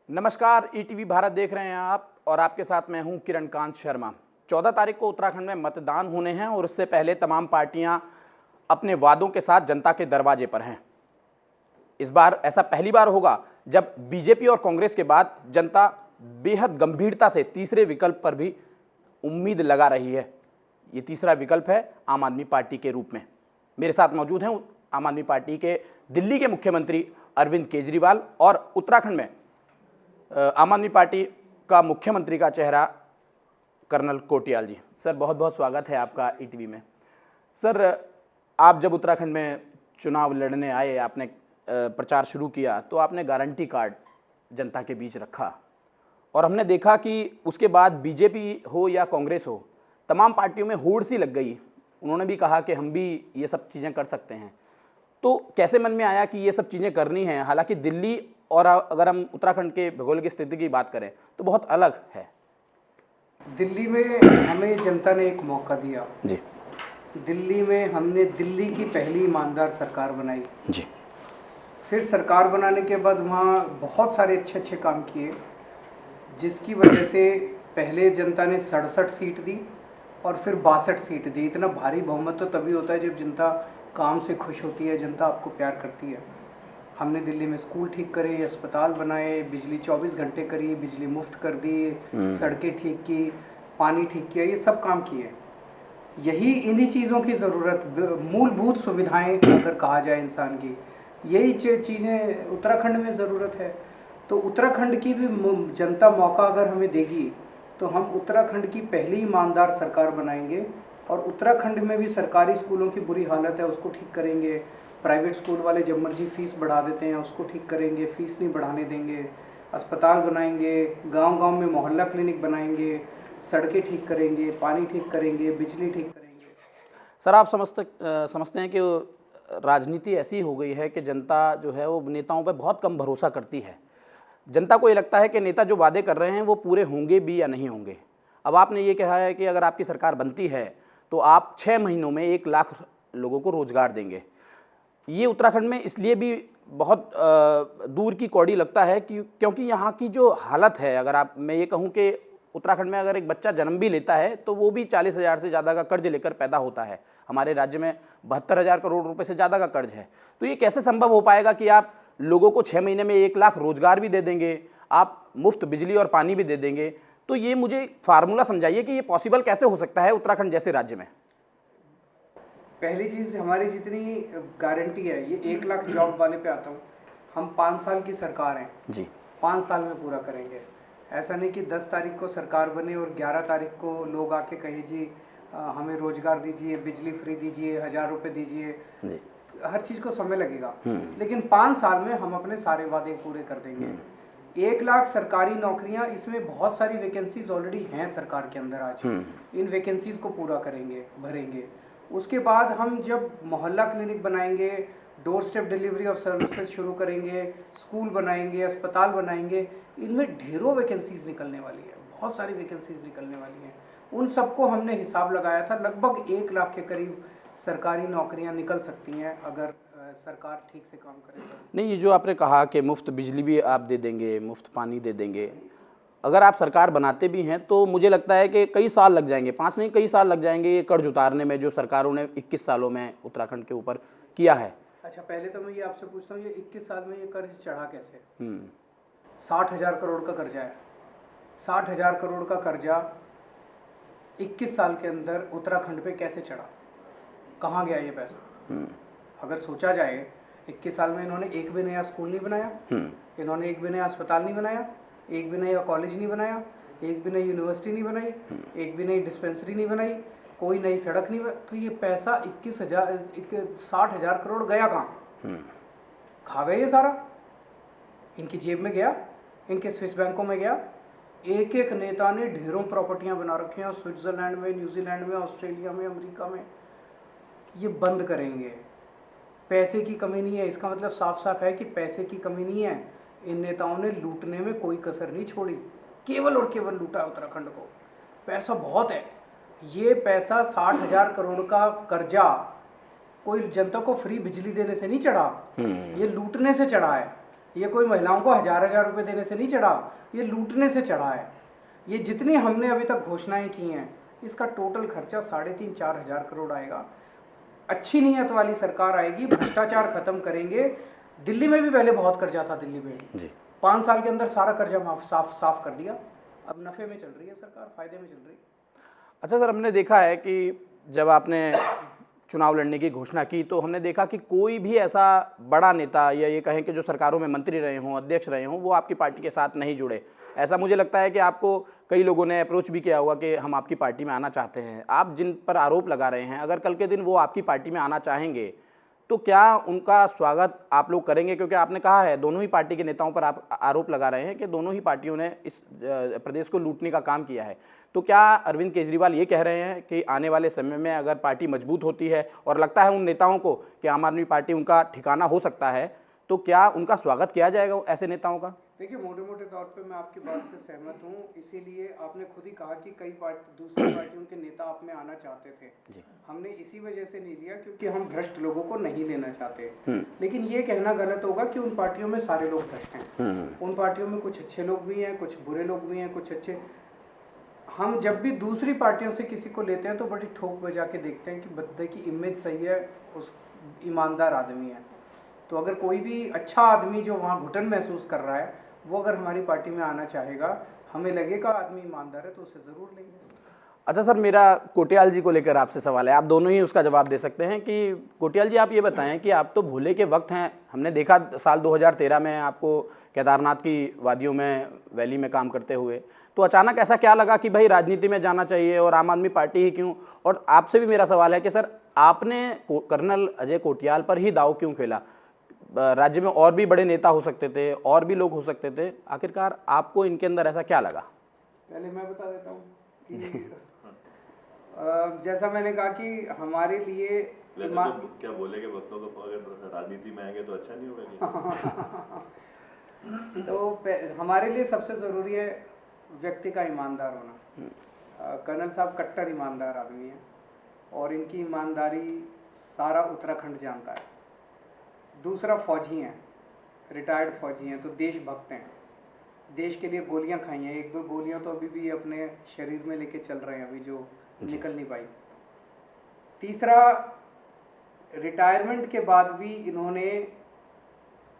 नमस्कार, ईटीवी भारत देख रहे हैं आप और आपके साथ मैं हूं किरण कांत शर्मा। 14 तारीख को उत्तराखंड में मतदान होने हैं और उससे पहले तमाम पार्टियां अपने वादों के साथ जनता के दरवाजे पर हैं। इस बार ऐसा पहली बार होगा जब बीजेपी और कांग्रेस के बाद जनता बेहद गंभीरता से तीसरे विकल्प पर भी उम्मीद लगा रही है। ये तीसरा विकल्प है आम आदमी पार्टी के रूप में। मेरे साथ मौजूद हैं आम आदमी पार्टी के दिल्ली के मुख्यमंत्री अरविंद केजरीवाल और उत्तराखंड में आम आदमी पार्टी का मुख्यमंत्री का चेहरा कर्नल कोटियाल जी। सर, बहुत बहुत स्वागत है आपका ईटीवी में। सर, आप जब उत्तराखंड में चुनाव लड़ने आए, आपने प्रचार शुरू किया तो आपने गारंटी कार्ड जनता के बीच रखा और हमने देखा कि उसके बाद बीजेपी हो या कांग्रेस हो, तमाम पार्टियों में होड़ सी लग गई। उन्होंने भी कहा कि हम भी ये सब चीज़ें कर सकते हैं। तो कैसे मन में आया कि ये सब चीज़ें करनी हैं? हालांकि दिल्ली और अगर हम उत्तराखंड के भूगोल की स्थिति की बात करें तो बहुत अलग है। दिल्ली में हमें जनता ने एक मौका दिया जी। दिल्ली में हमने दिल्ली की पहली ईमानदार सरकार बनाई जी। फिर सरकार बनाने के बाद वहाँ बहुत सारे अच्छे अच्छे काम किए, जिसकी वजह से पहले जनता ने 67 सीट दी और फिर 62 सीट दी। इतना भारी बहुमत तो तभी होता है जब जनता काम से खुश होती है, जनता आपको प्यार करती है। हमने दिल्ली में स्कूल ठीक करे, अस्पताल बनाए, बिजली 24 घंटे करी, बिजली मुफ्त कर दी, सड़कें ठीक की, पानी ठीक किया, ये सब काम किए। यही इन्हीं चीज़ों की ज़रूरत, मूलभूत सुविधाएं अगर कहा जाए इंसान की, यही चीज़ें उत्तराखंड में ज़रूरत है। तो उत्तराखंड की भी जनता मौका अगर हमें देगी तो हम उत्तराखंड की पहली ईमानदार सरकार बनाएंगे और उत्तराखंड में भी सरकारी स्कूलों की बुरी हालत है, उसको ठीक करेंगे। प्राइवेट स्कूल वाले जब मर्जी फीस बढ़ा देते हैं, उसको ठीक करेंगे, फीस नहीं बढ़ाने देंगे। अस्पताल बनाएंगे, गांव-गांव में मोहल्ला क्लिनिक बनाएंगे, सड़कें ठीक करेंगे, पानी ठीक करेंगे, बिजली ठीक करेंगे। सर, आप समझते हैं कि राजनीति ऐसी हो गई है कि जनता जो है वो नेताओं पर बहुत कम भरोसा करती है। जनता को ये लगता है कि नेता जो वादे कर रहे हैं वो पूरे होंगे भी या नहीं होंगे। अब आपने ये कहा है कि अगर आपकी सरकार बनती है तो आप 6 महीनों में 1 लाख लोगों को रोजगार देंगे। ये उत्तराखंड में इसलिए भी बहुत दूर की कौड़ी लगता है कि क्योंकि यहाँ की जो हालत है, अगर मैं ये कहूँ कि उत्तराखंड में अगर एक बच्चा जन्म भी लेता है तो वो भी 40,000 से ज़्यादा का कर्ज लेकर पैदा होता है। हमारे राज्य में 72,000 करोड़ रुपए से ज़्यादा का कर्ज है। तो ये कैसे संभव हो पाएगा कि आप लोगों को 6 महीने में 1 लाख रोजगार भी दे देंगे, आप मुफ्त बिजली और पानी भी दे देंगे? तो ये मुझे फार्मूला समझाइए कि ये पॉसिबल कैसे हो सकता है उत्तराखंड जैसे राज्य में। पहली चीज़, हमारी जितनी गारंटी है, ये 1 लाख जॉब वाले पे आता हूँ। हम 5 साल की सरकार हैं जी। 5 साल में पूरा करेंगे। ऐसा नहीं कि 10 तारीख को सरकार बने और 11 तारीख को लोग आके कहे जी हमें रोजगार दीजिए, बिजली फ्री दीजिए, 1000 रुपये दीजिए। हर चीज़ को समय लगेगा, लेकिन 5 साल में हम अपने सारे वादे पूरे कर देंगे। 1 लाख सरकारी नौकरियां, इसमें बहुत सारी वैकेंसीज ऑलरेडी हैं सरकार के अंदर आज। इन वैकेंसीज को पूरा करेंगे, भरेंगे। उसके बाद हम जब मोहल्ला क्लिनिक बनाएंगे, door step delivery of services शुरू करेंगे, स्कूल बनाएंगे, अस्पताल बनाएंगे, इनमें ढेरों वैकेंसीज निकलने वाली है, बहुत सारी वैकेंसीज निकलने वाली हैं। उन सबको हमने हिसाब लगाया था, लगभग 1 लाख के करीब सरकारी नौकरियां निकल सकती हैं अगर सरकार ठीक से काम करे। नहीं, ये जो आपने कहा कि मुफ्त बिजली भी आप दे देंगे, मुफ्त पानी दे देंगे, अगर आप सरकार बनाते भी हैं तो मुझे लगता है कि कई साल लग जाएंगे, 5 नहीं कई साल लग जाएंगे ये कर्ज उतारने में जो सरकारों ने 21 सालों में उत्तराखंड के ऊपर किया है। अच्छा, पहले तो मैं ये आपसे पूछता हूँ, ये 21 साल में ये कर्ज चढ़ा कैसे? 60,000 करोड़ का कर्जा है। 60,000 करोड़ का कर्जा 21 साल के अंदर उत्तराखंड पे कैसे चढ़ा? कहाँ गया ये पैसा? अगर सोचा जाए, 21 साल में इन्होंने एक भी नया स्कूल नहीं बनाया, इन्होंने एक भी नया अस्पताल नहीं बनाया, एक भी नया कॉलेज नहीं बनाया, एक भी नई यूनिवर्सिटी नहीं बनाई, एक भी नई डिस्पेंसरी नहीं बनाई, कोई नई सड़क नहीं बनाई। तो ये पैसा 60,000 करोड़ गया कहाँ? खा गए ये सारा, इनकी जेब में गया, इनके स्विस बैंकों में गया। एक एक नेता ने ढेरों प्रॉपर्टियां बना रखी हैं स्विट्जरलैंड में, न्यूजीलैंड में, ऑस्ट्रेलिया में, अमेरिका में। ये बंद करेंगे। पैसे की कमी नहीं है, इसका मतलब साफ साफ है कि पैसे की कमी नहीं है। इन नेताओं ने लूटने में कोई कसर नहीं छोड़ी, केवल और केवल लूटा उत्तराखंड को। पैसा बहुत है। ये पैसा 60,000 करोड़ का कर्जा कोई जनता को फ्री बिजली देने से नहीं चढ़ा, ये लूटने से चढ़ा है। ये कोई महिलाओं को हजार हजार रुपए देने से नहीं चढ़ा, ये लूटने से चढ़ा है। ये जितनी हमने अभी तक घोषणाएं की हैं, इसका टोटल खर्चा 3.5-4 हजार करोड़ आएगा। अच्छी नीयत वाली सरकार आएगी, भ्रष्टाचार खत्म करेंगे। दिल्ली में भी पहले बहुत कर्जा था, दिल्ली में जी 5 साल के अंदर सारा कर्जा साफ कर दिया। अब नफे में चल रही है सरकार, फायदे में चल रही है। अच्छा सर, हमने देखा है कि जब आपने चुनाव लड़ने की घोषणा की तो हमने देखा कि कोई भी ऐसा बड़ा नेता या ये कहें कि जो सरकारों में मंत्री रहे हों, अध्यक्ष रहे हों, वो आपकी पार्टी के साथ नहीं जुड़े। ऐसा मुझे लगता है कि आपको कई लोगों ने अप्रोच भी किया होगा कि हम आपकी पार्टी में आना चाहते हैं। आप जिन पर आरोप लगा रहे हैं, अगर कल के दिन वो आपकी पार्टी में आना चाहेंगे तो क्या उनका स्वागत आप लोग करेंगे? क्योंकि आपने कहा है, दोनों ही पार्टी के नेताओं पर आप आरोप लगा रहे हैं कि दोनों ही पार्टियों ने इस प्रदेश को लूटने का काम किया है। तो क्या अरविंद केजरीवाल ये कह रहे हैं कि आने वाले समय में अगर पार्टी मजबूत होती है और लगता है उन नेताओं को कि आम आदमी पार्टी उनका ठिकाना हो सकता है, तो क्या उनका स्वागत किया जाएगा ऐसे नेताओं का? देखिए, मोटे मोटे तौर पे मैं आपकी बात से सहमत हूँ। इसीलिए आपने खुद ही कहा कि कई दूसरी पार्टियों के नेता आप में आना चाहते थे जी। हमने इसी वजह से नहीं लिया क्योंकि हम भ्रष्ट लोगों को नहीं लेना चाहते। लेकिन ये कहना गलत होगा कि उन पार्टियों में सारे लोग भ्रष्ट हैं। उन पार्टियों में कुछ अच्छे लोग भी हैं, कुछ बुरे लोग भी हैं, कुछ अच्छे। हम जब भी दूसरी पार्टियों से किसी को लेते हैं तो बड़ी ठोक बजा के देखते हैं कि बंदे की इमेज सही है, उस ईमानदार आदमी है। तो अगर कोई भी अच्छा आदमी जो वहाँ घुटन महसूस कर रहा है, वो अगर हमारी पार्टी में आना चाहेगा, हमें लगेगा आदमी ईमानदार है, तो उसे ज़रूर लेंगे। अच्छा सर, मेरा कोटियाल जी को लेकर आपसे सवाल है, आप दोनों ही उसका जवाब दे सकते हैं कि कोटियाल जी आप ये बताएं कि आप तो भोले के वक्त हैं। हमने देखा साल 2013 में आपको केदारनाथ की वादियों में, वैली में काम करते हुए, तो अचानक ऐसा क्या लगा कि भाई राजनीति में जाना चाहिए और आम आदमी पार्टी ही क्यों? और आपसे भी मेरा सवाल है कि सर, आपने कर्नल अजय कोटियाल पर ही दाव क्यों खेला? राज्य में और भी बड़े नेता हो सकते थे, और भी लोग हो सकते थे, आखिरकार आपको इनके अंदर ऐसा क्या लगा? पहले मैं बता देता हूँ कि जैसा मैंने कहा कि हमारे लिए क्या बोले कि वक्तों को अगर राजनीति में आएंगे तो अच्छा नहीं होगा? तो हमारे लिए सबसे ज़रूरी है व्यक्ति का ईमानदार होना। कर्नल साहब कट्टर ईमानदार आदमी हैं और इनकी ईमानदारी सारा उत्तराखंड जानता है। दूसरा, फौजी हैं, रिटायर्ड फौजी हैं, तो देशभक्त हैं, देश के लिए गोलियां खाई हैं। 1-2 गोलियां तो अभी भी अपने शरीर में लेके चल रहे हैं, अभी जो निकल नहीं पाई। तीसरा, रिटायरमेंट के बाद भी इन्होंने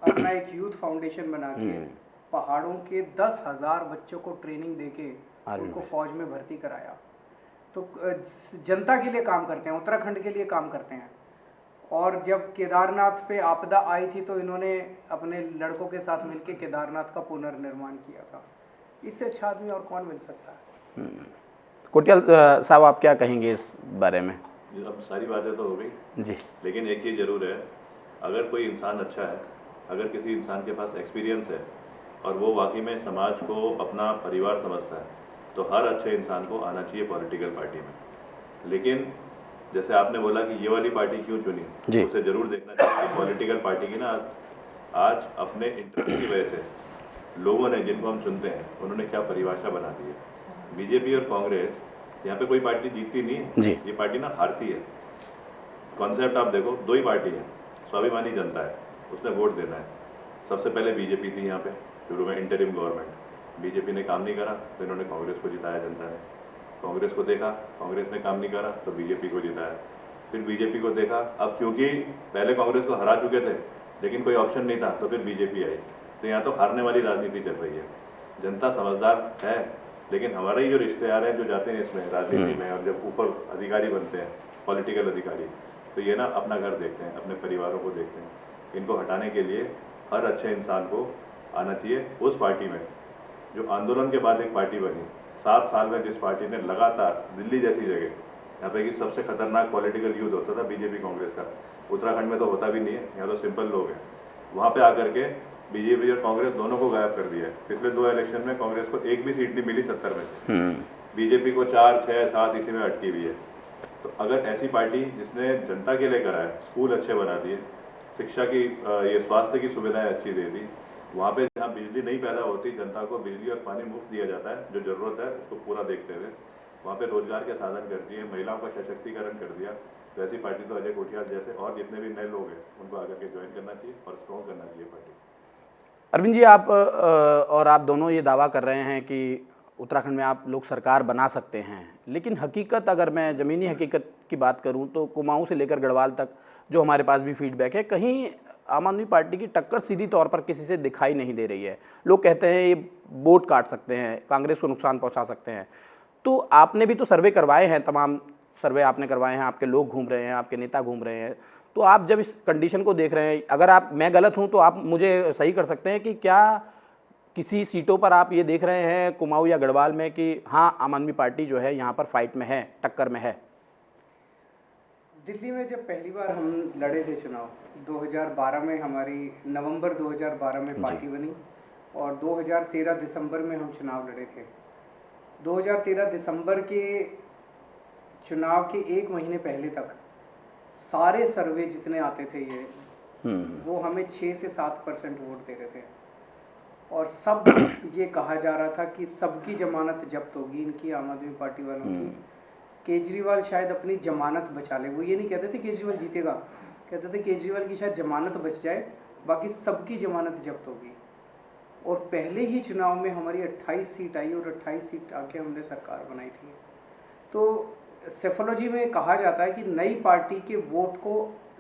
अपना एक यूथ फाउंडेशन बना के पहाड़ों के 10,000 बच्चों को ट्रेनिंग देके उनको फौज में भर्ती कराया। तो जनता के लिए काम करते हैं, उत्तराखंड के लिए काम करते हैं। और जब केदारनाथ पे आपदा आई थी तो इन्होंने अपने लड़कों के साथ मिलकर केदारनाथ का पुनर्निर्माण किया था। इससे अच्छा आदमी और कौन मिल सकता है? कोटियाल साहब, आप क्या कहेंगे इस बारे में? अब सारी बातें तो हो गई जी, लेकिन एक चीज़ जरूर है, अगर कोई इंसान अच्छा है, अगर किसी इंसान के पास एक्सपीरियंस है और वो वाकई में समाज को अपना परिवार समझता है, तो हर अच्छे इंसान को आना चाहिए पॉलिटिकल पार्टी में। लेकिन जैसे आपने बोला कि ये वाली पार्टी क्यों चुनी, उसे जरूर देखना चाहिए। पॉलिटिकल पार्टी की ना आज अपने इंटरेस्ट की वजह से लोगों ने, जिनको हम चुनते हैं, उन्होंने क्या परिभाषा बना दी है। बीजेपी और कांग्रेस, यहाँ पे कोई पार्टी जीतती नहीं है, ये पार्टी ना हारती है। कॉन्सेप्ट आप देखो, 2 ही पार्टी है, स्वाभिमानी जनता है, उसने वोट देना है। सबसे पहले बीजेपी थी यहाँ पे शुरू में, इंटरिम गवर्नमेंट। बीजेपी ने काम नहीं करा तो इन्होंने कांग्रेस को जिताया जनता ने। कांग्रेस को देखा, कांग्रेस ने काम नहीं करा तो बीजेपी को जिताया। फिर बीजेपी को देखा, अब क्योंकि पहले कांग्रेस को हरा चुके थे लेकिन कोई ऑप्शन नहीं था, तो फिर बीजेपी आई। तो यहाँ तो हारने वाली राजनीति चल रही है। जनता समझदार है, लेकिन हमारे ही जो रिश्तेदार हैं जो जाते हैं इसमें राजनीति में, और जब ऊपर अधिकारी बनते हैं, पॉलिटिकल अधिकारी, तो ये ना अपना घर देखते हैं, अपने परिवारों को देखते हैं। इनको हटाने के लिए हर अच्छे इंसान को आना चाहिए उस पार्टी में जो आंदोलन के बाद एक पार्टी बनी। 7 साल में जिस पार्टी ने लगातार, दिल्ली जैसी जगह, यहाँ पे कि सबसे खतरनाक पॉलिटिकल युद्ध होता था बीजेपी कांग्रेस का, उत्तराखंड में तो होता भी नहीं है, यहाँ तो सिंपल लोग हैं, वहाँ पे आकर के बीजेपी और कांग्रेस दोनों को गायब कर दिया है। पिछले 2 इलेक्शन में कांग्रेस को एक भी सीट नहीं मिली 70 में से, बीजेपी को 4, 6, 7 इसी में अटकी हुई है। तो अगर ऐसी पार्टी जिसने जनता के लिए करा है, स्कूल अच्छे बना दिए, शिक्षा की, ये स्वास्थ्य की सुविधाएं अच्छी दे दी, वहाँ पे जहाँ बिजली नहीं पैदा होती, जनता को बिजली और पानी मुफ्त दिया जाता है, जो ज़रूरत है उसको पूरा देखते हुए वहाँ पे रोजगार के साधन कर दिए, महिलाओं का सशक्तिकरण कर दिया, तो ऐसी पार्टी तो अजय कोटियाल जैसे और जितने भी नए लोग हैं उनको आकर के ज्वाइन करना चाहिए और स्ट्रॉन्ग करना चाहिए पार्टी। अरविंद जी, आप और आप दोनों ये दावा कर रहे हैं कि उत्तराखंड में आप लोग सरकार बना सकते हैं, लेकिन हकीकत अगर मैं ज़मीनी हकीकत की बात करूं तो कुमाऊं से लेकर गढ़वाल तक जो हमारे पास भी फीडबैक है, कहीं आम आदमी पार्टी की टक्कर सीधी तौर पर किसी से दिखाई नहीं दे रही है। लोग कहते हैं ये वोट काट सकते हैं, कांग्रेस को नुकसान पहुँचा सकते हैं। तो आपने भी तो सर्वे करवाए हैं, तमाम सर्वे आपने करवाए हैं, आपके लोग घूम रहे हैं, आपके नेता घूम रहे हैं। तो आप जब इस कंडीशन को देख रहे हैं, अगर मैं गलत हूं तो आप मुझे सही कर सकते हैं कि क्या किसी सीटों पर आप ये देख रहे हैं कुमाऊं या गढ़वाल में कि हाँ, आम आदमी पार्टी जो है यहाँ पर फाइट में है, टक्कर में है? दिल्ली में जब पहली बार हम लड़े थे चुनाव 2012 में, हमारी नवंबर 2012 में पार्टी बनी और 2013 दिसंबर में हम चुनाव लड़े थे। 2013 दिसंबर के चुनाव के 1 महीने पहले तक सारे सर्वे जितने आते थे वो हमें 6 से 7% वोट दे रहे थे और सब ये कहा जा रहा था कि सबकी जमानत जब्त होगी, इनकी आम आदमी पार्टी वालों की। केजरीवाल शायद अपनी जमानत बचा ले, वो ये नहीं कहते थे केजरीवाल जीतेगा, कहते थे केजरीवाल की शायद जमानत बच जाए, बाकी सबकी जमानत जब्त होगी। और पहले ही चुनाव में हमारी 28 सीट आई और 28 सीट आके हमने सरकार बनाई थी। तो सेफोलॉजी में कहा जाता है कि नई पार्टी के वोट को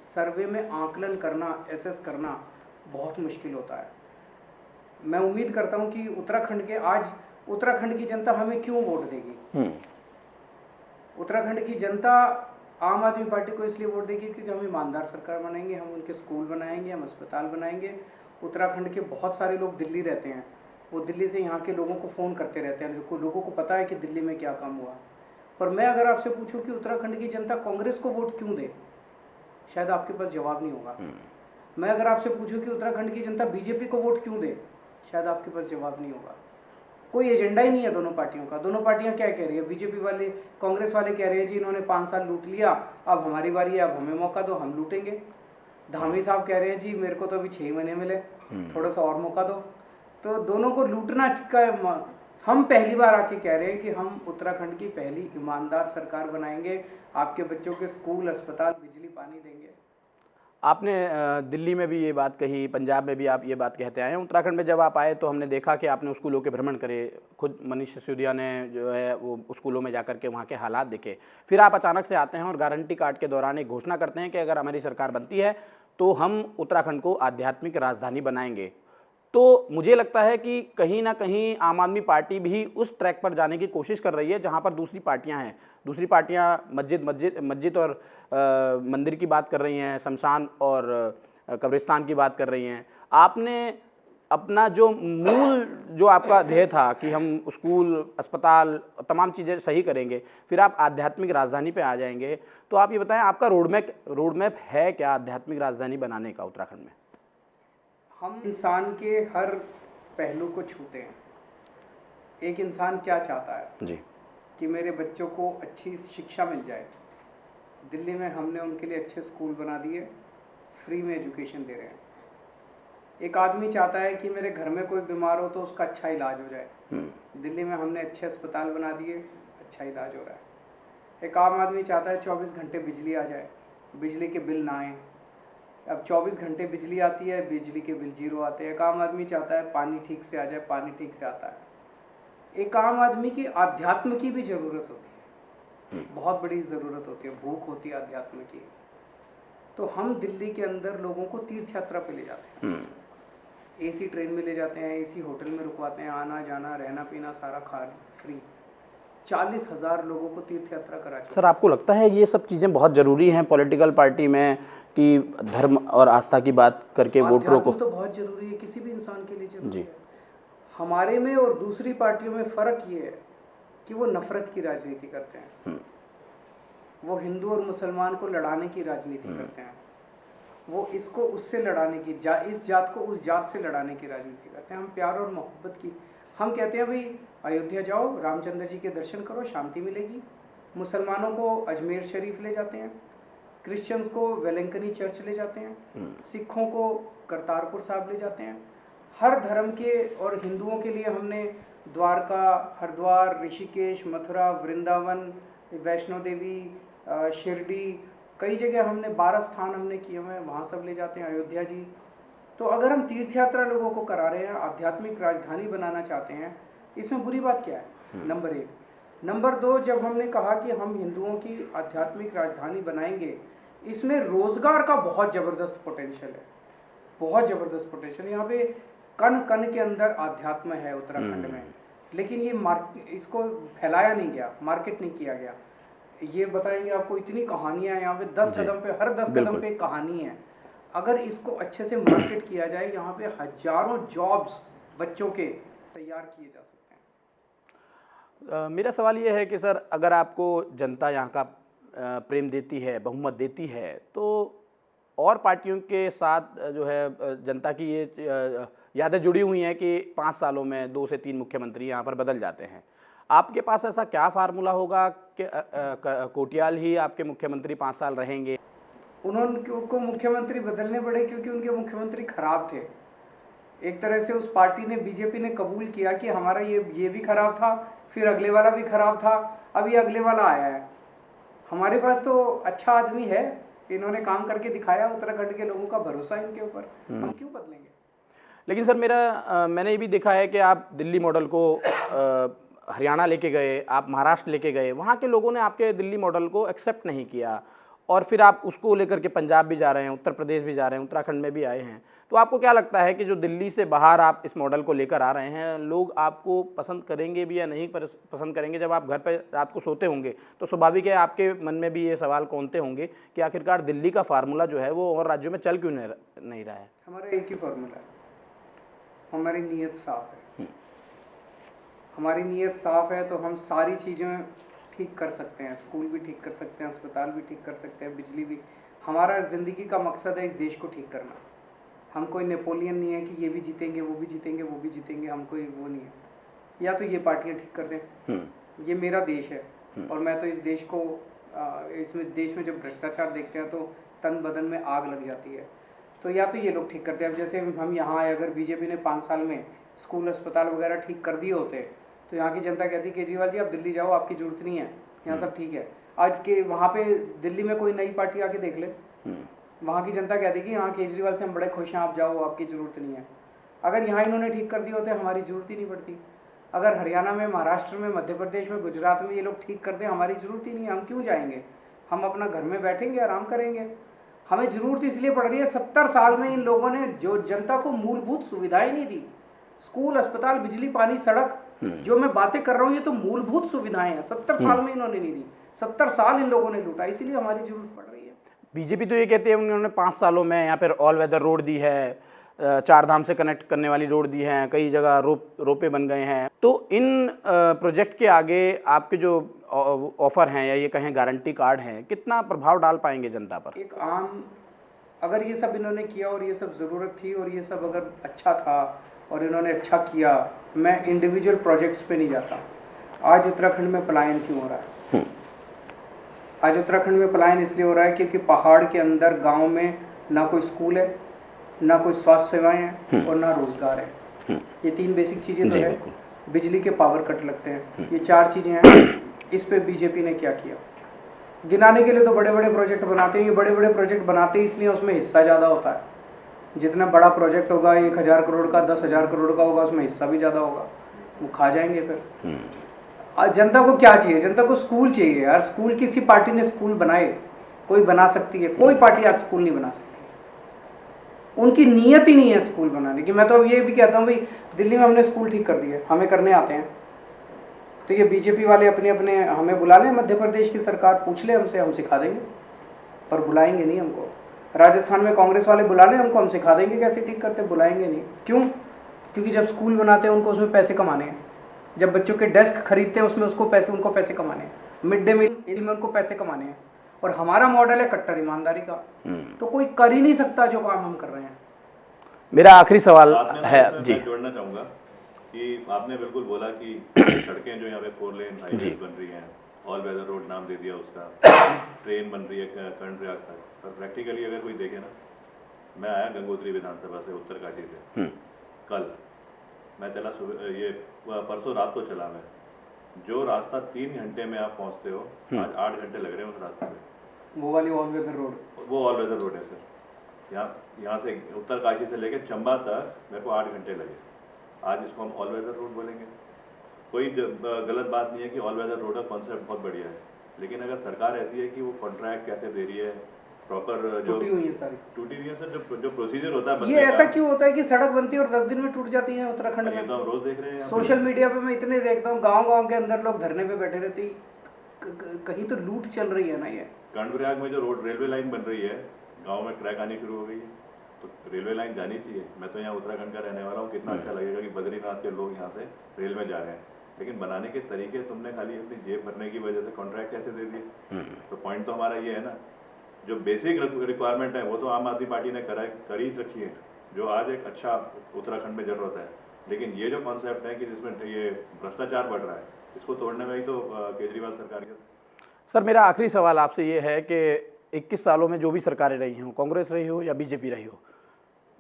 सर्वे में आकलन करना, एसेस करना बहुत मुश्किल होता है। मैं उम्मीद करता हूं कि उत्तराखंड की जनता हमें क्यों वोट देगी। उत्तराखंड की जनता आम आदमी पार्टी को इसलिए वोट देगी क्योंकि हम ईमानदार सरकार बनाएंगे, हम उनके स्कूल बनाएंगे, हम अस्पताल बनाएंगे। उत्तराखंड के बहुत सारे लोग दिल्ली रहते हैं, वो दिल्ली से यहाँ के लोगों को फ़ोन करते रहते हैं, लोगों को पता है कि दिल्ली में क्या काम हुआ। पर मैं अगर आपसे पूछूं कि उत्तराखंड की जनता कांग्रेस को वोट क्यों दे, शायद आपके पास जवाब नहीं होगा। मैं अगर आपसे पूछूं कि उत्तराखंड की जनता बीजेपी को वोट क्यों दे, शायद आपके पास जवाब नहीं होगा। कोई एजेंडा ही नहीं है दोनों पार्टियों का। दोनों पार्टियां क्या कह रही है, बीजेपी वाले, कांग्रेस वाले कह रहे हैं जी इन्होंने 5 साल लूट लिया, अब हमारी बारी है, अब हमें मौका दो, हम लूटेंगे। धामी साहब कह रहे हैं जी मेरे को तो अभी 6 महीने मिले, थोड़ा सा और मौका दो। तो दोनों को लूटना का हम पहली बार आके कह रहे हैं कि हम उत्तराखंड की पहली ईमानदार सरकार बनाएंगे, आपके बच्चों के स्कूल, अस्पताल, बिजली, पानी देंगे। आपने दिल्ली में भी ये बात कही, पंजाब में भी आप ये बात कहते आए हैं। उत्तराखंड में जब आप आए तो हमने देखा कि आपने स्कूलों के भ्रमण करे, खुद मनीष सिसोदिया ने जो है वो स्कूलों में जाकर के वहाँ के हालात देखे। फिर आप अचानक से आते हैं और गारंटी कार्ड के दौरान एक घोषणा करते हैं कि अगर हमारी सरकार बनती है तो हम उत्तराखंड को आध्यात्मिक राजधानी बनाएंगे। तो मुझे लगता है कि कहीं ना कहीं आम आदमी पार्टी भी उस ट्रैक पर जाने की कोशिश कर रही है जहां पर दूसरी पार्टियां हैं। दूसरी पार्टियां मस्जिद और मंदिर की बात कर रही हैं, शमशान और कब्रिस्तान की बात कर रही हैं। आपने अपना जो मूल जो आपका ध्येय था कि हम स्कूल, अस्पताल, तमाम चीज़ें सही करेंगे, फिर आप आध्यात्मिक राजधानी पे आ जाएंगे। तो आप ये बताएं, आपका रोड मैप है क्या आध्यात्मिक राजधानी बनाने का उत्तराखंड में? हम इंसान के हर पहलू को छूते हैं। एक इंसान क्या चाहता है जी, कि मेरे बच्चों को अच्छी शिक्षा मिल जाए। दिल्ली में हमने उनके लिए अच्छे स्कूल बना दिए, फ्री में एजुकेशन दे रहे हैं। एक आदमी चाहता है कि मेरे घर में कोई बीमार हो तो उसका अच्छा इलाज हो जाए, दिल्ली में हमने अच्छे अस्पताल बना दिए, अच्छा इलाज हो रहा है। एक आम आदमी चाहता है 24 घंटे बिजली आ जाए, बिजली के बिल ना आए। अब 24 घंटे बिजली आती है, बिजली के बिल 0 आते हैं। एक आम आदमी चाहता है पानी ठीक से आ जाए, पानी ठीक से आता है। एक आम आदमी की अध्यात्म की भी ज़रूरत होती है, बहुत बड़ी ज़रूरत होती है, भूख होती है अध्यात्म की। तो हम दिल्ली के अंदर लोगों को तीर्थ यात्रा पे ले जाते हैं, एसी ट्रेन में ले जाते हैं, एसी होटल में रुकवाते हैं, आना जाना रहना पीना सारा फ्री। 40,000 लोगों को तीर्थ यात्रा करा। सर, आपको लगता है ये सब चीज़ें बहुत ज़रूरी हैं पॉलिटिकल पार्टी में कि धर्म और आस्था की बात करके वोटरों को? तो बहुत ज़रूरी है, किसी भी इंसान के लिए ज़रूरी है। हमारे में और दूसरी पार्टियों में फ़र्क ये है कि वो नफ़रत की राजनीति करते हैं, वो हिंदू और मुसलमान को लड़ाने की राजनीति करते हैं, वो इसको उससे लड़ाने की, इस जात को उस जात से लड़ाने की राजनीति करते हैं। हम प्यार और मोहब्बत की, हम कहते हैं भाई अयोध्या जाओ, रामचंद्र जी के दर्शन करो, शांति मिलेगी। मुसलमानों को अजमेर शरीफ ले जाते हैं, क्रिश्चियंस को वेलंकनी चर्च ले जाते हैं, सिखों को करतारपुर साहिब ले जाते हैं। हर धर्म के और हिंदुओं के लिए हमने द्वारका, हरिद्वार, ऋषिकेश, मथुरा, वृंदावन, वैष्णो देवी, शिरडी, कई जगह हमने 12 स्थान हमने किए हुए हैं, वहाँ सब ले जाते हैं, अयोध्या जी। तो अगर हम तीर्थ यात्रा लोगों को करा रहे हैं, आध्यात्मिक राजधानी बनाना चाहते हैं, इसमें बुरी बात क्या है? नंबर 1। नंबर 2, जब हमने कहा कि हम हिंदुओं की आध्यात्मिक राजधानी बनाएंगे, इसमें रोजगार का बहुत ज़बरदस्त पोटेंशियल है, बहुत ज़बरदस्त पोटेंशियल। यहाँ पे कण कण के अंदर आध्यात्म है उत्तराखंड में, लेकिन ये इसको फैलाया नहीं गया, मार्केट नहीं किया गया। ये बताएंगे आपको, इतनी कहानियाँ हैं यहाँ पे, 10 कदम पे, हर 10 कदम पे एक कहानी है। अगर इसको अच्छे से मार्केट किया जाए, यहाँ पे हजारों जॉब्स बच्चों के तैयार किए जा सकते हैं। मेरा सवाल ये है कि सर, अगर आपको जनता यहाँ का प्रेम देती है, बहुमत देती है, तो और पार्टियों के साथ जो है जनता की ये यादें जुड़ी हुई हैं कि 5 सालों में 2 से 3 मुख्यमंत्री यहाँ पर बदल जाते हैं। आपके पास ऐसा क्या फार्मूला होगा कि कोटियाल ही आपके मुख्यमंत्री 5 साल रहेंगे? उनको मुख्यमंत्री बदलने पड़े क्योंकि उनके मुख्यमंत्री खराब थे। एक तरह से उस पार्टी ने, बीजेपी ने कबूल किया कि हमारा ये भी खराब था, फिर अगले वाला भी खराब था, अब ये अगले वाला आया है। हमारे पास तो अच्छा आदमी है, इन्होंने काम करके दिखाया, उत्तराखंड के लोगों का भरोसा है इनके ऊपर, हम क्यों बदलेंगे? लेकिन सर, मैंने ये भी देखा है कि आप दिल्ली मॉडल को हरियाणा लेके गए, आप महाराष्ट्र लेके गए, वहाँ के लोगों ने आपके दिल्ली मॉडल को एक्सेप्ट नहीं किया, और फिर आप उसको लेकर के पंजाब भी जा रहे हैं, उत्तर प्रदेश भी जा रहे हैं, उत्तराखंड में भी आए हैं। तो आपको क्या लगता है कि जो दिल्ली से बाहर आप इस मॉडल को लेकर आ रहे हैं, लोग आपको पसंद करेंगे भी या नहीं पसंद करेंगे? जब आप घर पर रात को सोते होंगे तो स्वाभाविक है आपके मन में भी ये सवाल कौनते होंगे कि आखिरकार दिल्ली का फार्मूला जो है वो और राज्यों में चल क्यों नहीं रहा है? हमारा एक ही फार्मूला है, हमारी नीयत साफ है। हमारी नीयत साफ है तो हम सारी चीज़ें ठीक कर सकते हैं, स्कूल भी ठीक कर सकते हैं, अस्पताल भी ठीक कर सकते हैं, बिजली भी। हमारा ज़िंदगी का मकसद है इस देश को ठीक करना। हम कोई नेपोलियन नहीं है कि ये भी जीतेंगे, वो भी जीतेंगे, वो भी जीतेंगे, हम कोई वो नहीं है। या तो ये पार्टियां ठीक कर दें, ये मेरा देश है और मैं तो इस देश को, इसमें देश में जब भ्रष्टाचार देखते हैं तो तन बदन में आग लग जाती है। तो या तो ये लोग ठीक करते हैं। अब जैसे हम यहाँ आए, अगर बीजेपी ने 5 साल में स्कूल, अस्पताल वगैरह ठीक कर दिए होते तो यहाँ की जनता कहती केजरीवाल जी आप दिल्ली जाओ, आपकी जरूरत नहीं है, यहाँ सब ठीक है। आज के वहाँ पे दिल्ली में कोई नई पार्टी आके देख ले, वहाँ की जनता कहती कि हाँ केजरीवाल से हम बड़े खुश हैं, आप जाओ, आपकी ज़रूरत नहीं है। अगर यहाँ इन्होंने ठीक कर दिए होते हमारी ज़रूरत ही नहीं पड़ती। अगर हरियाणा में, महाराष्ट्र में, मध्य प्रदेश में, गुजरात में ये लोग ठीक कर दें, हमारी ज़रूरत ही नहीं है, हम क्यों जाएंगे? हम अपना घर में बैठेंगे, आराम करेंगे। हमें ज़रूरत इसलिए पड़ रही है, 70 साल में इन लोगों ने जो जनता को मूलभूत सुविधाएं नहीं दी, स्कूल, अस्पताल, बिजली, पानी, सड़क, जो मैं बातें कर रहा हूँ ये तो मूलभूत सुविधाएं हैं, 70 साल में इन्होंने नहीं दी। 70 साल इन लोगों ने लूटा, इसीलिए हमारी जरूरत पड़ रही है। बीजेपी तो ये कहते हैं उन्होंने 5 सालों में यहाँ पर ऑल वेदर रोड दी है, 4 धाम से कनेक्ट करने वाली रोड दी है, कई जगह रोपे बन गए हैं। तो इन प्रोजेक्ट के आगे आपके जो ऑफर हैं या ये कहें गारंटी कार्ड हैं, कितना प्रभाव डाल पाएंगे जनता पर? एक आम, अगर ये सब इन्होंने किया और ये सब ज़रूरत थी और ये सब अगर अच्छा था और इन्होंने अच्छा किया, मैं इंडिविजुअल प्रोजेक्ट्स पे नहीं जाता। आज उत्तराखंड में पलायन क्यों हो रहा है? आज उत्तराखंड में पलायन इसलिए हो रहा है क्योंकि पहाड़ के अंदर, गांव में ना कोई स्कूल है, ना कोई स्वास्थ्य सेवाएं हैं और ना रोजगार है। ये 3 बेसिक चीज़ें तो है। बिजली के पावर कट लगते हैं, ये 4 चीज़ें हैं। इस पे बीजेपी ने क्या किया? गिनाने के लिए तो बड़े बड़े प्रोजेक्ट बनाते हैं। ये बड़े बड़े प्रोजेक्ट बनाते हैं इसलिए उसमें हिस्सा ज़्यादा होता है। जितना बड़ा प्रोजेक्ट होगा, 1000 करोड़ का, 10,000 करोड़ का होगा, उसमें हिस्सा भी ज़्यादा होगा, वो खा जाएंगे फिर। जनता को क्या चाहिए? जनता को स्कूल चाहिए यार। स्कूल किसी पार्टी ने स्कूल बनाए? कोई बना सकती है? कोई पार्टी आज स्कूल नहीं बना सकती। उनकी नीयत ही नहीं है स्कूल बनाने की। मैं तो अब ये भी कहता हूँ भाई, दिल्ली में हमने स्कूल ठीक कर दिए, हमें करने आते हैं, तो ये बीजेपी वाले अपने अपने हमें बुला लें, मध्य प्रदेश की सरकार पूछ ले हमसे, हम सिखा देंगे, पर बुलाएंगे नहीं हमको। राजस्थान में कांग्रेस वाले बुला लें हमको, हम सिखा देंगे कैसे ठीक करते, बुलाएंगे नहीं। क्यों? क्योंकि जब स्कूल बनाते हैं उनको उसमें पैसे कमाने हैं, जब बच्चों के डेस्क खरीदते हैं उसमें उनको पैसे कमाने हैं, मिड डे मील में उनको पैसे कमाने हैं। और हमारा मॉडल है कट्टर ईमानदारी का, तो कोई कर ही नहीं सकता जो काम हम कर रहे हैं। मेरा आखिरी सवाल है जी, जोड़ना चाहूँगा कि आपने बिल्कुल बोला कि सड़कें जो यहाँ पे 4 लेन हाईवे बन रही हैं, ऑल वेदर रोड नाम दे दिया उसका, ट्रेन बन रही है कर्णप्रयाग तक, पर प्रैक्टिकली अगर कोई देखे ना, मैं आया गंगोत्री विधानसभा से, उत्तरकाशी से, कल मैं चला, ये परसों रात को चला मैं, जो रास्ता 3 घंटे में आप पहुँचते हो, आज 8 घंटे लग रहे हैं उस रास्ते में। वो वाली ऑल वेदर रोड, वो ऑल वेदर रोड है सर। यहाँ से उत्तरकाशी से लेकर चंबा तक मेरे को 8 घंटे लगे। आज इसको हम ऑल वेदर रोड बोलेंगे। कोई गलत बात नहीं है कि ऑल वेदर रोड का कॉन्सेप्ट बहुत बढ़िया है, लेकिन अगर सरकार ऐसी है कि वो कॉन्ट्रैक्ट कैसे दे रही है, प्रॉपर जो टूटी हुई है सारी, टूटी हुई है सर, जो प्रोसीजर होता है ये ऐसा क्यों होता है कि सड़क बनती है और 10 दिन में टूट जाती है उत्तराखंड ये में? तो हम रोज देख रहे हैं। सोशल मीडिया पे मैं इतने देखता हूँ, गांव-गांव के अंदर लोग धरने पे बैठे रहते हैं। कहीं तो लूट चल रही है ना ये। कर्णप्रयाग में जो रोड रेलवे लाइन बन रही है, गांव में क्रैक आनी शुरू हो गई है, तो रेलवे लाइन जानी चाहिए। मैं तो यहाँ उत्तराखंड का रहने वाला हूँ, कितना अच्छा लगेगा कि बद्रीनाथ के लोग यहाँ से रेल में जा रहे हैं, लेकिन बनाने के तरीके तुमने खाली अपनी जेब भरने की वजह से कॉन्ट्रैक्ट कैसे दे दिए। तो पॉइंट तो हमारा ये है ना, जो बेसिक रिक्वायरमेंट है वो तो आम आदमी पार्टी ने कर ही रखी है, जो आज एक अच्छा उत्तराखंड में जरूरत है। लेकिन ये जो कॉन्सेप्ट है कि जिसमें ये भ्रष्टाचार बढ़ रहा है, इसको तोड़ने में ही तो केजरीवाल सरकार की। सर मेरा आखिरी सवाल आपसे ये है कि 21 सालों में जो भी सरकारें रही हों, कांग्रेस रही हो या बीजेपी रही हो,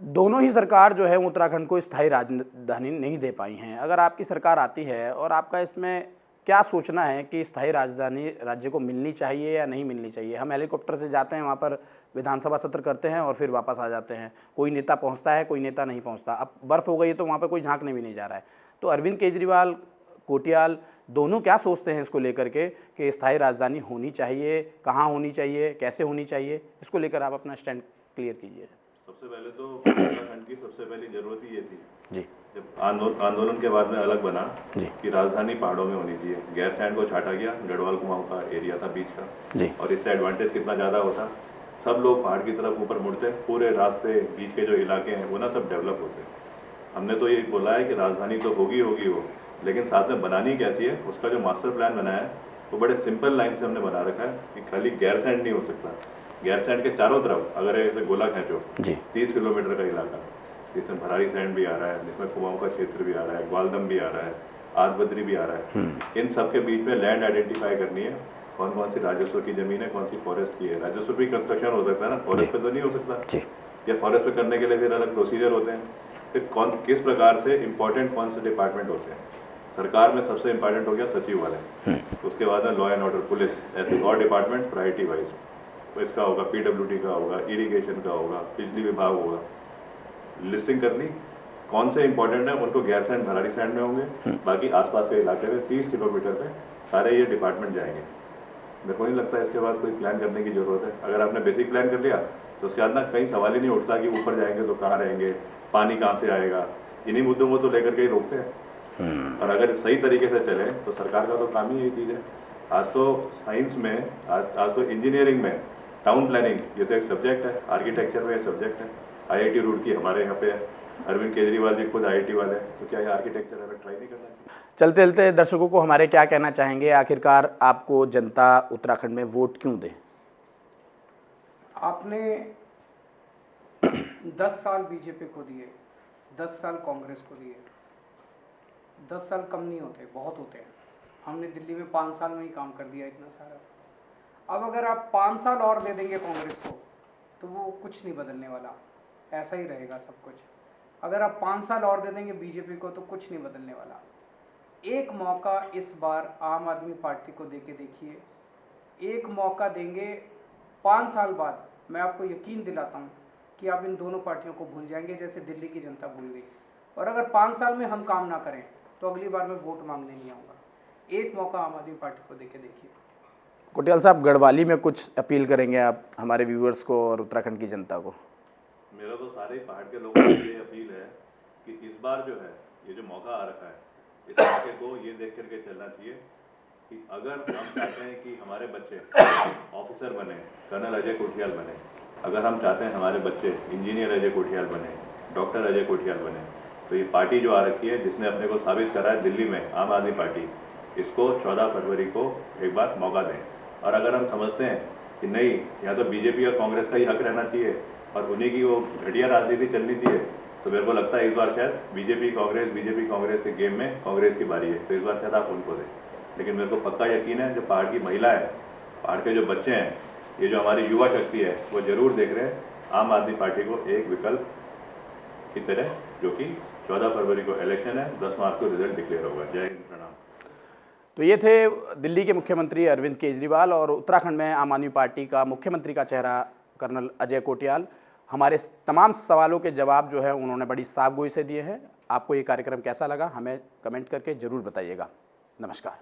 दोनों ही सरकार जो है उत्तराखंड को स्थायी राजधानी नहीं दे पाई हैं। अगर आपकी सरकार आती है और आपका इसमें क्या सोचना है कि स्थायी राजधानी राज्य को मिलनी चाहिए या नहीं मिलनी चाहिए? हम हेलीकॉप्टर से जाते हैं, वहाँ पर विधानसभा सत्र करते हैं और फिर वापस आ जाते हैं। कोई नेता पहुँचता है, कोई नेता नहीं पहुँचता। अब बर्फ़ हो गई है तो वहाँ पर कोई झांकने भी नहीं जा रहा है। तो अरविंद केजरीवाल, कोटियाल दोनों क्या सोचते हैं इसको लेकर के कि स्थायी राजधानी होनी चाहिए, कहाँ होनी चाहिए, कैसे होनी चाहिए? इसको लेकर आप अपना स्टैंड क्लियर कीजिए। सबसे पहले तो उत्तराखंड की सबसे पहली जरूरत ही ये थी जी, जब आंदोलन के बाद में अलग बना जी, कि राजधानी पहाड़ों में होनी चाहिए। गैरसैंण को छाटा गया, गढ़वाल कुमाऊं का एरिया था बीच का जी, और इससे एडवांटेज कितना ज़्यादा होता, सब लोग पहाड़ की तरफ ऊपर मुड़ते, पूरे रास्ते बीच के जो इलाके हैं वो ना सब डेवलप होते। हमने तो ये बोला है कि राजधानी तो होगी होगी वो, लेकिन साथ में बनानी कैसी है, उसका जो मास्टर प्लान बनाया है वो बड़े सिंपल लाइन से हमने बना रखा है कि खाली गैरसैंण नहीं हो सकता। गैरसैंण के चारों तरफ अगर ऐसे गोला खींचो, जी, 30 किलोमीटर का इलाका, जिसमें भरारी सैंड भी आ रहा है, जिसमें कुमाऊं का क्षेत्र भी आ रहा है, ग्वालदम भी आ रहा है, आदबद्री भी आ रहा है, इन सब के बीच में लैंड आइडेंटिफाई करनी है, कौन कौन सी राजस्व की जमीन है, कौन सी फॉरेस्ट की है। राजस्व भी कंस्ट्रक्शन हो सकता है ना, फॉरेस्ट पे तो नहीं हो सकता जी, या फॉरेस्ट पे करने के लिए फिर अलग प्रोसीजर होते हैं। फिर किस प्रकार से इंपॉर्टेंट कौन से डिपार्टमेंट होते हैं। सरकार में सबसे इंपॉर्टेंट हो गया सचिव वाले, उसके बाद में लॉ एंड ऑर्डर, पुलिस, ऐसे और डिपार्टमेंट प्रायोरिटी वाइज। तो इसका होगा पीडब्ल्यूडी का होगा, इरिगेशन का होगा, बिजली विभाग होगा। लिस्टिंग करनी कौन से इंपॉर्टेंट है, उनको गैरसैंण भरारी सैंड में होंगे, बाकी आसपास के इलाके में 30 किलोमीटर पे सारे ये डिपार्टमेंट जाएंगे। मेरे को नहीं लगता इसके बाद कोई प्लान करने की जरूरत है। अगर आपने बेसिक प्लान कर लिया तो उसके बाद ना कहीं सवाल ही नहीं उठता कि ऊपर जाएंगे तो कहाँ रहेंगे, पानी कहाँ से आएगा। इन्हीं मुद्दों को तो लेकर के ही रोकते हैं। और अगर सही तरीके से चले तो सरकार का तो काम ही यही चीज़ है। आज तो साइंस में, आज तो इंजीनियरिंग में टाउन प्लानिंग ये तो एक सब्जेक्ट है, आर्किटेक्चर में एक सब्जेक्ट है। IIT रुड़की हमारे यहाँ पे अरविंद केजरीवाल जी खुद IIT वाले हैं, तो क्या ये आर्किटेक्चर हमें ट्राई नहीं करना चाहिए? चलते चलते दर्शकों को हमारे क्या कहना चाहेंगे? आखिरकार आपको जनता उत्तराखंड में वोट क्यों दे? आपने 10 साल बीजेपी को दिए, 10 साल कांग्रेस को दिए। 10 साल कम नहीं होते, बहुत होते हैं। हमने दिल्ली में 5 साल में ही काम कर दिया इतना सारा। अब अगर आप 5 साल और दे देंगे कांग्रेस को तो वो कुछ नहीं बदलने वाला, ऐसा ही रहेगा सब कुछ। अगर आप 5 साल और दे देंगे बीजेपी को तो कुछ नहीं बदलने वाला। एक मौका इस बार आम आदमी पार्टी को देके देखिए, एक मौका देंगे 5 साल बाद, मैं आपको यकीन दिलाता हूँ कि आप इन दोनों पार्टियों को भूल जाएंगे जैसे दिल्ली की जनता भूल गई। और अगर 5 साल में हम काम ना करें तो अगली बार मैं वोट मांगने नहीं आऊँगा। एक मौका आम आदमी पार्टी को देके देखिए। कोटियाल साहब, गढ़वाली में कुछ अपील करेंगे आप हमारे व्यूअर्स को और उत्तराखंड की जनता को? मेरा तो सारे पहाड़ के लोगों से ये अपील है कि इस बार जो है ये जो मौका आ रखा है, इस मौके को ये देख करके चलना चाहिए कि अगर हम चाहते हैं कि हमारे बच्चे ऑफिसर बने, कर्नल अजय कोठियाल बने, अगर हम चाहते हैं हमारे बच्चे इंजीनियर अजय कोठियाल बने, डॉक्टर अजय कोठियाल बने, तो ये पार्टी जो आ रखी है जिसने अपने को साबित करा है दिल्ली में, आम आदमी पार्टी, इसको 14 फरवरी को एक बार मौका दें। और अगर हम समझते हैं कि नहीं, या तो बीजेपी और कांग्रेस का ही हक रहना चाहिए और उन्हीं की वो घटिया राजनीति चलनी चाहिए, तो मेरे को लगता है इस बार शायद बीजेपी कांग्रेस के गेम में कांग्रेस की बारी है, तो इस बार शायद आप उनको दें। लेकिन मेरे को पक्का यकीन है जो पहाड़ की महिला है, पहाड़ के जो बच्चे हैं, ये जो हमारी युवा शक्ति है, वो जरूर देख रहे हैं आम आदमी पार्टी को एक विकल्प की तरह, जो कि 14 फरवरी को इलेक्शन है, 10 मार्च को रिजल्ट डिक्लेयर होगा। जय हिंद, प्रणाम। तो ये थे दिल्ली के मुख्यमंत्री अरविंद केजरीवाल और उत्तराखंड में आम आदमी पार्टी का मुख्यमंत्री का चेहरा कर्नल अजय कोटियाल। हमारे तमाम सवालों के जवाब जो है उन्होंने बड़ी साफगोई से दिए हैं। आपको ये कार्यक्रम कैसा लगा हमें कमेंट करके ज़रूर बताइएगा। नमस्कार।